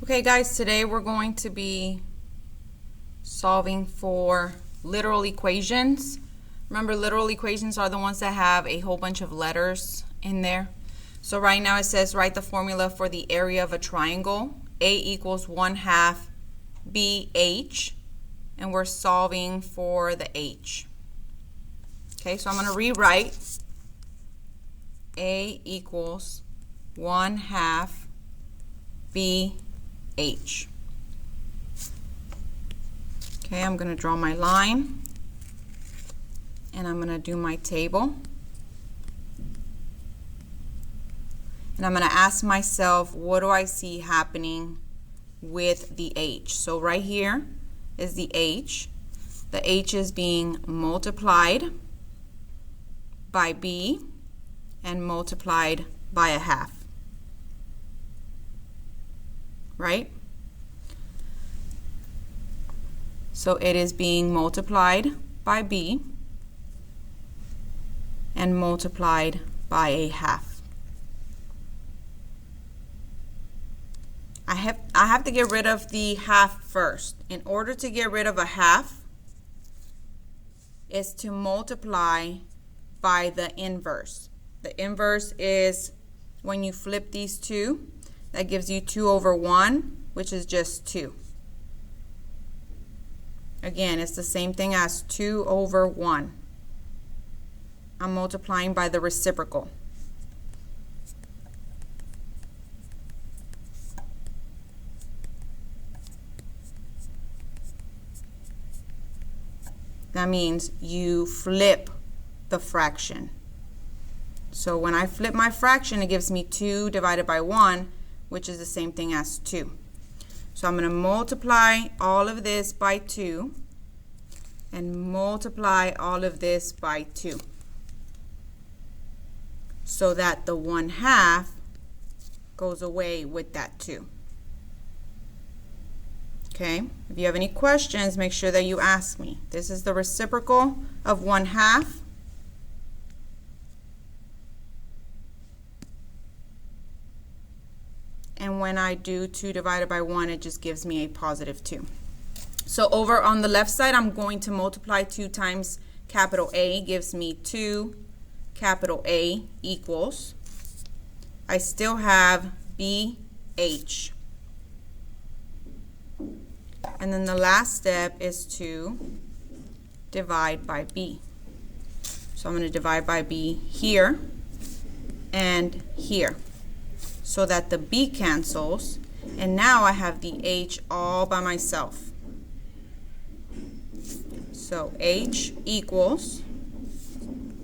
Okay guys, today we're going to be solving for literal equations. Remember, literal equations are the ones that have a whole bunch of letters in there. So right now it says write the formula for the area of a triangle. A equals 1/2 BH, and we're solving for the H. Okay, so I'm going to rewrite A equals 1/2 BH. Okay, I'm going to draw my line and I'm going to do my table. And I'm going to ask myself, what do I see happening with the H? So right here is the H. The H is being multiplied by B and multiplied by 1/2. Right? So it is being multiplied by B and multiplied by 1/2. I have to get rid of the half first. In order to get rid of 1/2 is to multiply by the inverse. The inverse is when you flip these two, that gives you 2/1, which is just 2. Again, it's the same thing as 2/1. I'm multiplying by the reciprocal. That means you flip the fraction. So when I flip my fraction, it gives me 2 divided by 1, which is the same thing as 2. So I'm going to multiply all of this by 2 and multiply all of this by 2 so that the 1/2 goes away with that 2. Okay, if you have any questions, make sure that you ask me. This is the reciprocal of 1/2. And when I do 2 divided by 1, it just gives me a positive 2. So over on the left side, I'm going to multiply 2 times capital A, gives me 2 capital A equals. I still have BH. And then the last step is to divide by B. So I'm going to divide by B here and here so that the B cancels, and now I have the H all by myself. So H equals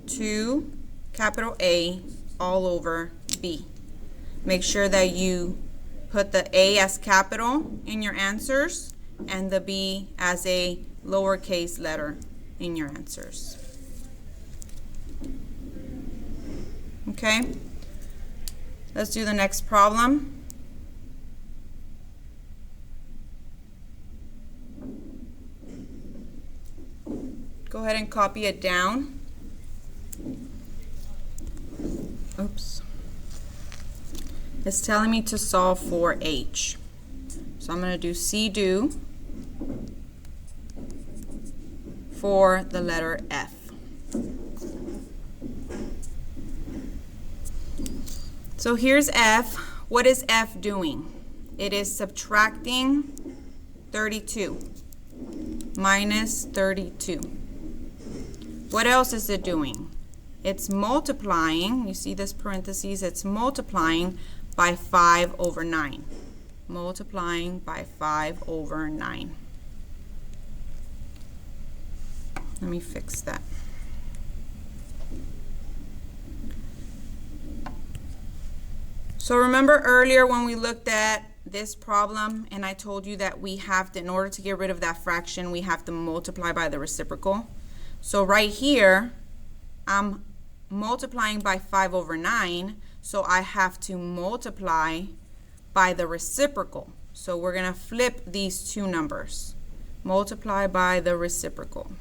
2 capital A all over B. Make sure that you put the A as capital in your answers and the B as a lowercase letter in your answers. Okay, let's do the next problem. Go ahead and copy it down. Oops. It's telling me to solve for H. So I'm going to do CDO for the letter F. So here's F. What is F doing? It is subtracting 32 minus 32. What else is it doing? It's multiplying. You see this parentheses? It's multiplying by 5/9. Multiplying by 5/9. Let me fix that. So remember earlier when we looked at this problem and I told you that we have to, in order to get rid of that fraction, we have to multiply by the reciprocal. So right here, I'm multiplying by 5/9, so I have to multiply by the reciprocal. So we're going to flip these two numbers. Multiply by the reciprocal.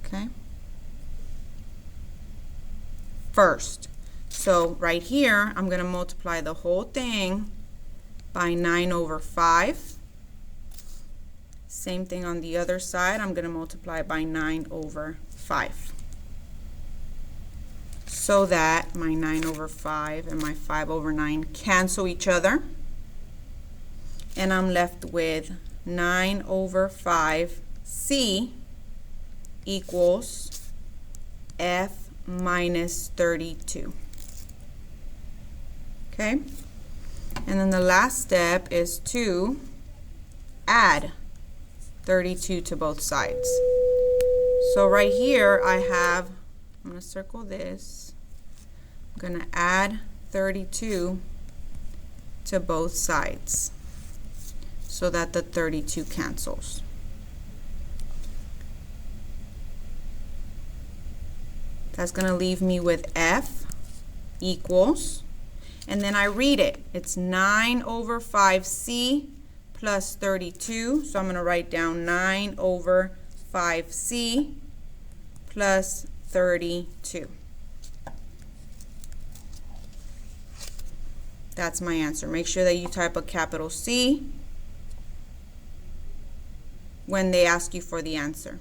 Okay. first. So right here, I'm going to multiply the whole thing by 9 over 5. Same thing on the other side. I'm going to multiply by 9 over 5. So that my 9 over 5 and my 5 over 9 cancel each other. And I'm left with 9 over 5c equals f minus 32. Okay? And then the last step is to add 32 to both sides. So right here I have, I'm going to circle this, I'm going to add 32 to both sides so that the 32 cancels. That's going to leave me with f equals, and then I read it. It's 9 over 5c plus 32. So I'm going to write down 9 over 5c plus 32. That's my answer. Make sure that you type a capital C when they ask you for the answer.